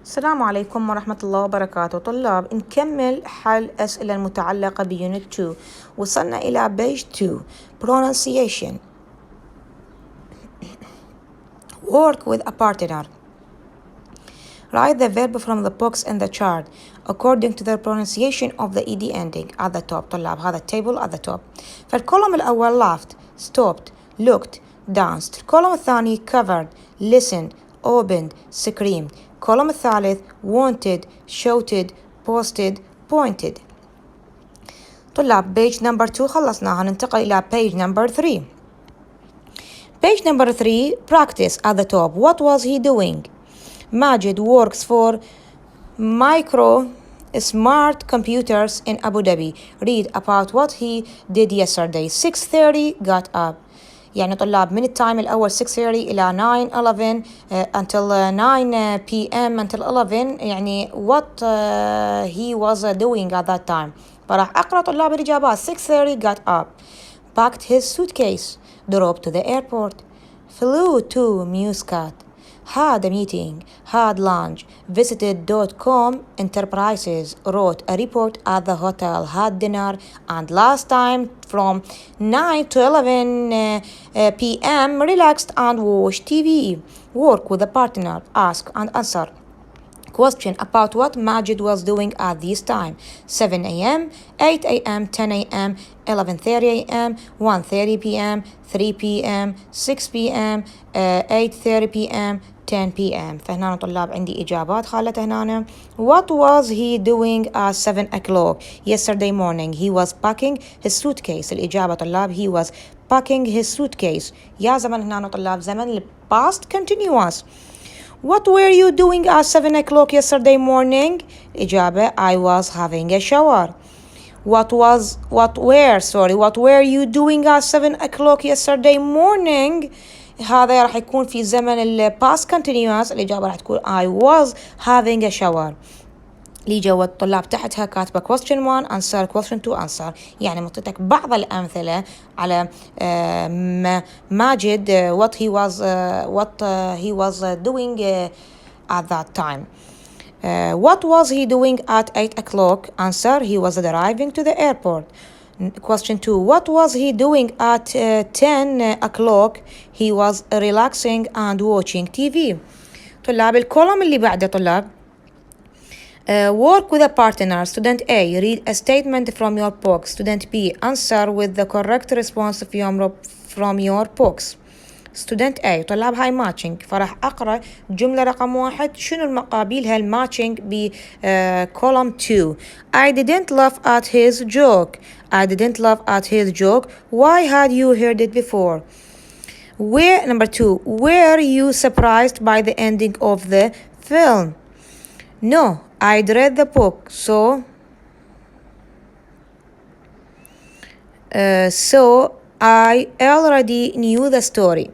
السلام عليكم ورحمة الله وبركاته طلاب. نكمل حل أسئلة المتعلقة بيونت 2. وصلنا إلى page 2 pronunciation. Work with a partner. Write the verb from the box in the chart according to the pronunciation of the ed ending at the top. طلاب هذا التيبل at the top. فالكولوم الأول laughed, stopped, looked, danced. الكولوم الثاني covered, listened, opened, screamed. الكولوم الثالث wanted, shouted, posted, pointed. طلاب page number 2 خلصناها. ننتقل إلى page number 3. Page number 3 practice at the top. What was he doing? Majid works for Micro Smart Computers in Abu Dhabi. Read about what he did yesterday. 6:30 got up. يعني طلاب من التايم الأول 6:30 إلى 9:11 until 9 p.m. until 11 يعني what he was doing at that time. فراح أقرأ طلاب الإجابات. 6:30 got up, packed his suitcase, drove to the airport, flew to Muscat, had a meeting, had lunch, visited .com enterprises, wrote a report at the hotel, had dinner, and last time from 9 to 11 p.m. relaxed and watched TV. Work with a partner, ask and answer. Question about what Majid was doing at this time. 7 a.m., 8 a.m., 10 a.m., 11:30 a.m., 1:30 p.m., 3 p.m., 6 p.m., 8:30 p.m., 10 p.m. فهنا طلاب عندي إجابات خالته هنا. What was he doing at 7 o'clock? Yesterday morning he was packing his suitcase. الإجابة طلاب he was packing his suitcase. يا زمن هنا طلاب زمن past continuous. What were you doing at 7 o'clock yesterday morning? إجابة I was having a shower. What were you doing at 7 o'clock yesterday morning? هذا راح يكون في زمن ال past continuous. الإجابة راح تكون I was having a shower. لي جواب الطلاب تحتها كاتبة question 1 answer question 2 answer. يعني مطيتك بعض الأمثلة على ماجد what he was doing at that time. What was he doing at 8 o'clock? Answer he was driving to the airport. Question 2 what was he doing at 10 o'clock? He was relaxing and watching TV. طلاب الكولوم اللي بعده طلاب work with a partner. Student A, read a statement from your book. Student B, answer with the correct response from your books. Student A, طلاب هاي matching. فراح أقرأ جملة رقم 1 شنو المقابلها الماتشنج ب column 2. I didn't laugh at his joke. I didn't laugh at his joke. Why had you heard it before? Number 2, were you surprised by the ending of the film? No, I'd read the book, so I already knew the story.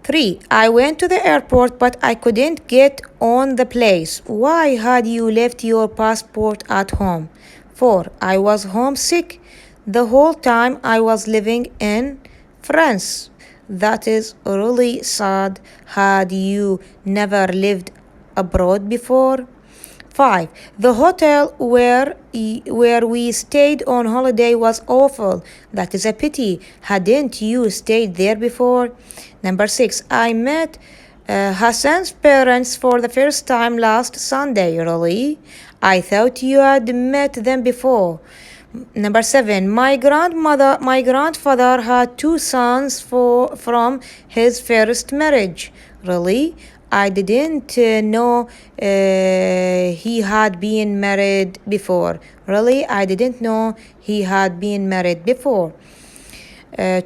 3, I went to the airport, but I couldn't get on the place. Why had you left your passport at home? 4, I was homesick the whole time I was living in France. That is really sad. Had you never lived abroad before? 5, the hotel where we stayed on holiday was awful. That is a pity. Hadn't you stayed there before? Number 6, I met Hassan's parents for the first time last Sunday. Really? I thought you had met them before. Number 7, my grandfather had 2 sons from his first marriage. Really? I didn't know he had been married before. Really? I didn't know he had been married before.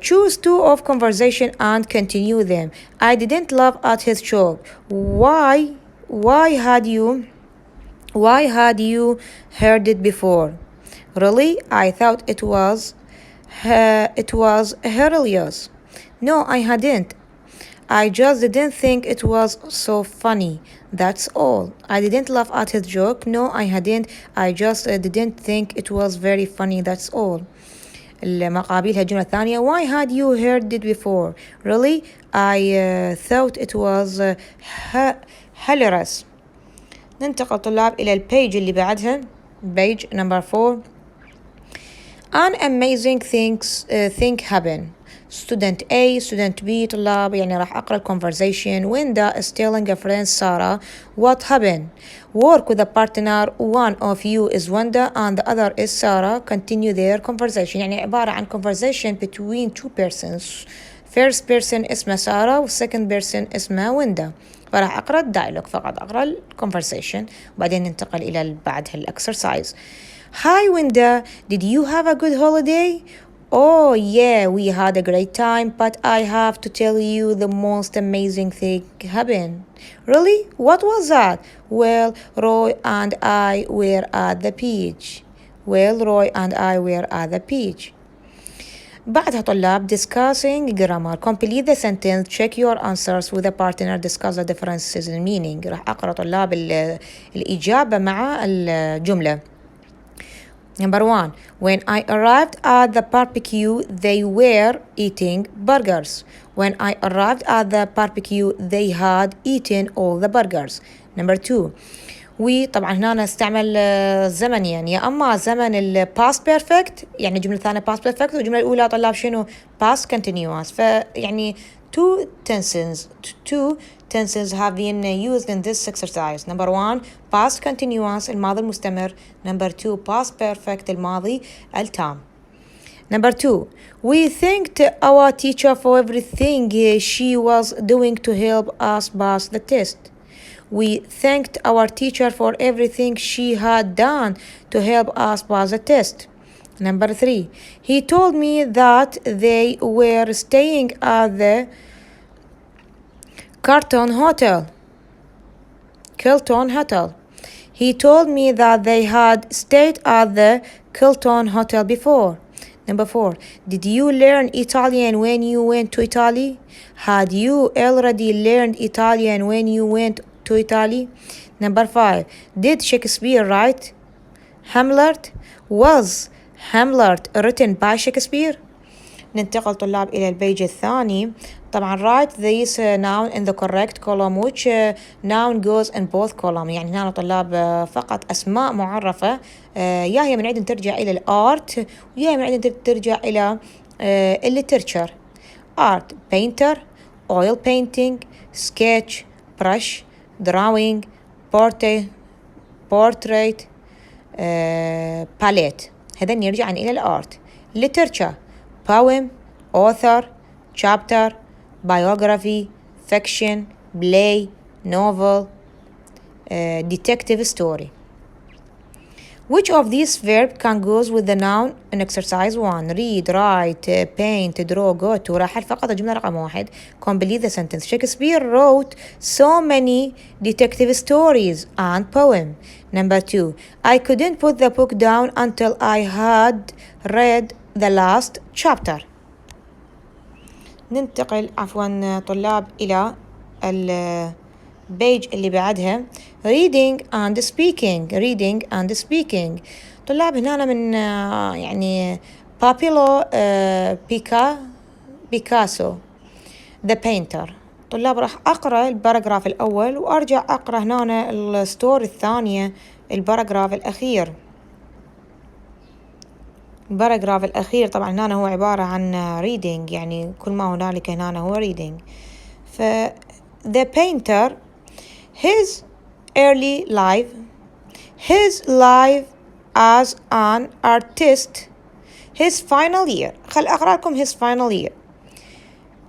Choose 2 of conversation and continue them. I didn't laugh at his joke. Why had you heard it before? Really? I thought it was hilarious. No, I hadn't. I just didn't think it was so funny. That's all. I didn't laugh at his joke. No, I hadn't. I just didn't think it was very funny. That's all. المقابلها الجملة الثانية Why had you heard it before? Really? I thought it was hilarious. ننتقل طلاب إلى البيج اللي بعدها page number 4. An amazing thing happen. Student A, student B طلاب يعني راح أقرأ conversation. Winda is telling a friend Sarah what happened. Work with a partner. One of you is Winda and the other is Sarah. Continue their conversation. يعني عبارة عن conversation between two persons. First person اسمه سارة second person اسمه ويندا. فراح أقرأ الدايلوج فقط أقرأ conversation وبعدين ننتقل إلى بعدها الأكسرسايز. Hi Winda, did you have a good holiday? Oh yeah, we had a great time, but I have to tell you the most amazing thing happened. Really? What was that? Well, Roy and I were at the beach. بعدها طلاب discussing grammar. Complete the sentence. Check your answers with a partner. Discuss the differences in meaning. راح أقرأ طلاب الإجابة مع الجملة. Number 1. When I arrived at the barbecue, they were eating burgers. When I arrived at the barbecue, they had eaten all the burgers. Number 2. طبعا هنا نستعمل زمن يعني يا أما زمن ال past perfect يعني الجملة الثانية past perfect والجملة الأولى طلاب شنو past continuous. فيعني two tenses have been used in this exercise. Number 1 past continuous الماضي المستمر. Number 2 past perfect الماضي التام. Number 2 we thanked our teacher for everything she was doing to help us pass the test. We thanked our teacher for everything she had done to help us pass the test. Number 3 he told me that they were staying at the Carlton Hotel. He told me that they had stayed at the Carlton Hotel before. Number 4 did you learn Italian when you went to Italy? Had you already learned Italian when you went to Italy? Number 5 did Shakespeare write Hamlet? Was Hamlet written by Shakespeare? ننتقل طلاب إلى البيج الثاني. طبعا write this noun in the correct column which noun goes in both column. يعني هنا طلاب فقط أسماء معرفة يا هي من عندنا ترجع إلى الارت ويا هي من عندنا ترجع إلى الليترشر. art painter, oil painting, sketch, brush, drawing, portrait, palette. هذا يرجع إلى الارت. literature poem, author, chapter, biography, fiction, play, novel, detective story. Which of these verbs can goes with the noun in exercise 1? Read, write, paint, draw, go to. راح فقط الجملة رقم 1. Complete the sentence. Shakespeare wrote so many detective stories and poems. Number 2. I couldn't put the book down until I had read the last chapter. ننتقل طلاب إلى البيج اللي بعدها reading and speaking. طلاب هنا من يعني Pablo Picasso the painter. طلاب راح أقرأ الباراجراف الأول وأرجع أقرأ هنا الستوري الثانية الباراجراف الأخير. الباراجراف الأخير طبعا هنا هو عبارة عن reading يعني كل ما هنالك هنا هو reading. the painter his early life as an artist his final year. خل أقرأ لكم his final year.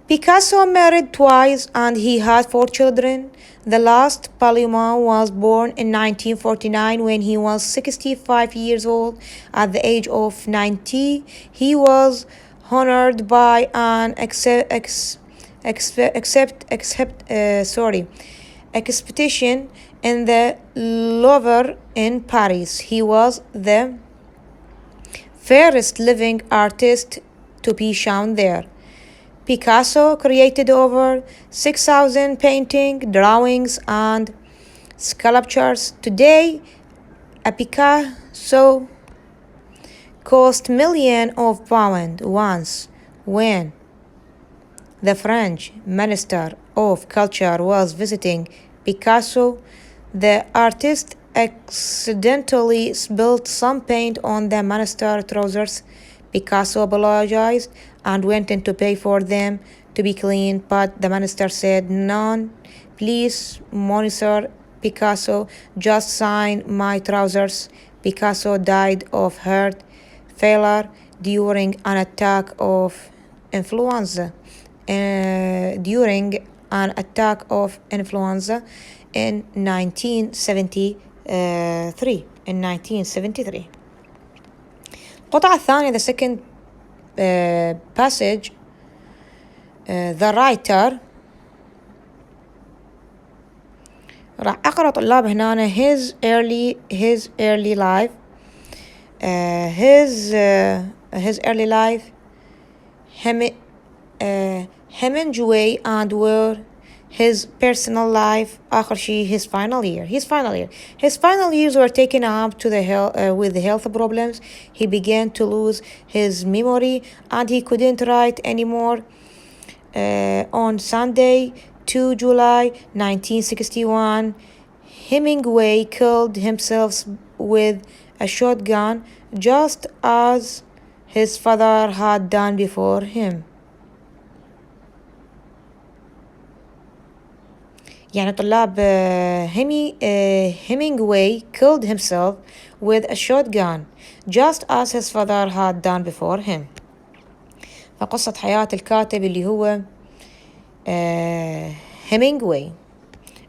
Picasso married twice and he had 4 children. The last Paloma was born in 1949 when he was 65 years old. At the age of 90, he was honored by an expedition in the Louvre in Paris. He was the first living artist to be shown there. Picasso created over 6,000 paintings, drawings, and sculptures. Today, a Picasso cost millions of pounds. Once, when the French Minister of Culture was visiting Picasso, The artist accidentally spilled some paint on the monster trousers. Picasso apologized and went in to pay for them to be cleaned, but the minister said, "None, please, Monsieur Picasso, just sign my trousers." Picasso died of heart failure during an attack of influenza. In 1973. القطعة الثانية the second passage the writer راح أقرأ طلاب هنا his early life his early life Hemingway and where his personal life آخر شيء his final years were taken up to the with health problems. He began to lose his memory and he couldn't write anymore. On Sunday, 2 July 1961, Hemingway killed himself with a shotgun just as his father had done before him. يعني طلاب Hemingway killed himself with a shotgun just as his father had done before him. فقصة حياة الكاتب اللي هو Hemingway.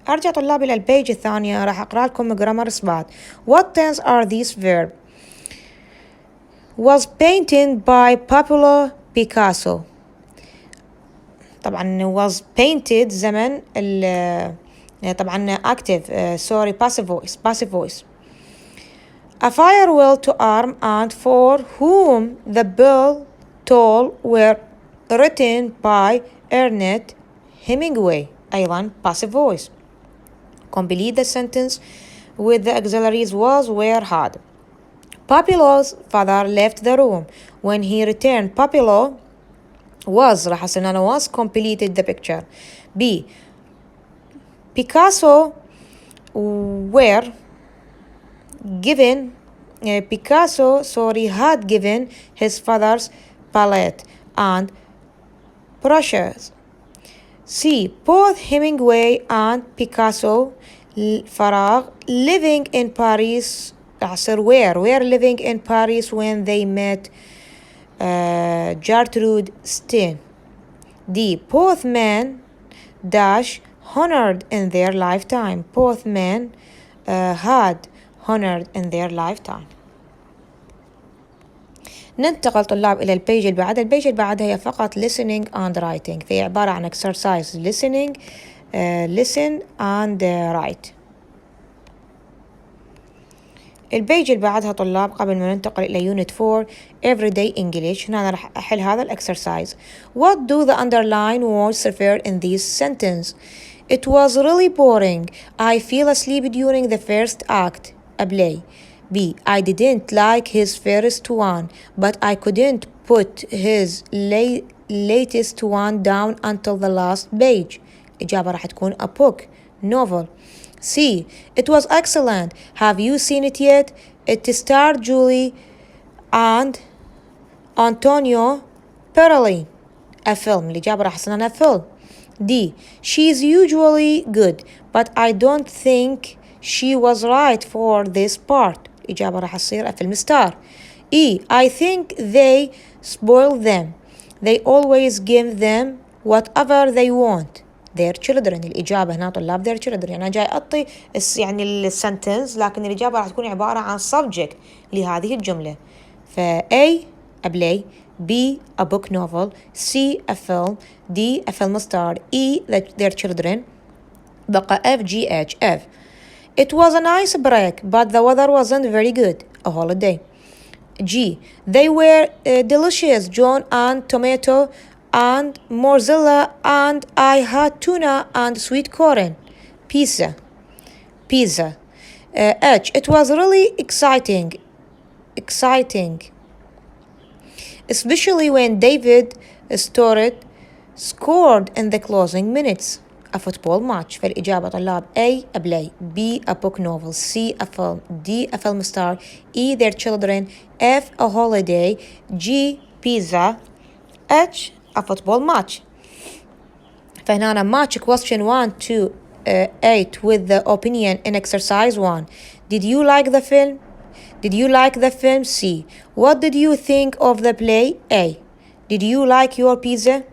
أرجع طلاب إلى البيج الثانية راح أقرأ لكم grammar إثبات. What tense are these verbs? Was painted by Pablo Picasso. طبعا was painted زمن طبعا active sorry passive voice. A farewell to arm and for whom the bell toll were written by Ernest Hemingway. أيضا passive voice. Complete the sentence with the auxiliaries was where had. Papilo's father left the room. When he returned, Papilo was راح أصير أنا was completed the picture. B. Picasso were given had given his father's palette and brushes. C. Both Hemingway and Picasso فراغ living in Paris were living in Paris when they met Gertrude Stein. D. Both men honored in their lifetime. Both men had honored in their lifetime. ننتقل طلاب إلى البيج اللي بعدها. البيج اللي بعدها هي فقط listening and writing. فهي عبارة عن exercise listening listen and write. البيج اللي بعدها طلاب قبل ما ننتقل إلى Unit 4 Everyday English. هنا أنا راح أحل هذا الإكسرسايز. What do the underlined words refer in this sentence? It was really boring. I fell asleep during the first act. A play. B. I didn't like his first one, but I couldn't put his latest one down until the last page. الإجابة راح تكون a book, novel. C. It was excellent. Have you seen it yet? It starred Julie and Antonio Perelli. A film. الإجابة راح تصير film. D. She's usually good, but I don't think she was right for this part. الإجابة راح تصير film star. E. I think they spoil them. They always give them whatever they want. Their children. الإجابة هنا طلاب their children. يعني أنا جاي أعطي يعني السنتنس لكن الإجابة راح تكون عبارة عن subject لهذه الجملة. A. A play. B. A book novel. C. A film. D. A film star. E. Their children. بقى F. G. H. F. It was a nice break, but the weather wasn't very good. A holiday. G. They were delicious. John and tomato and mozzarella and I had tuna and sweet corn. Pizza. H. It was really exciting. Especially when David scored in the closing minutes. a football match. فالإجابة طلاب A a play, B a book novel, C a film, D a film star, E their children, F a holiday, G pizza, H a football match. فهنا match question 1 to 8 with the opinion in exercise 1. Did you like the film? Did you like the film? C. What did you think of the play? A. Did you like your pizza?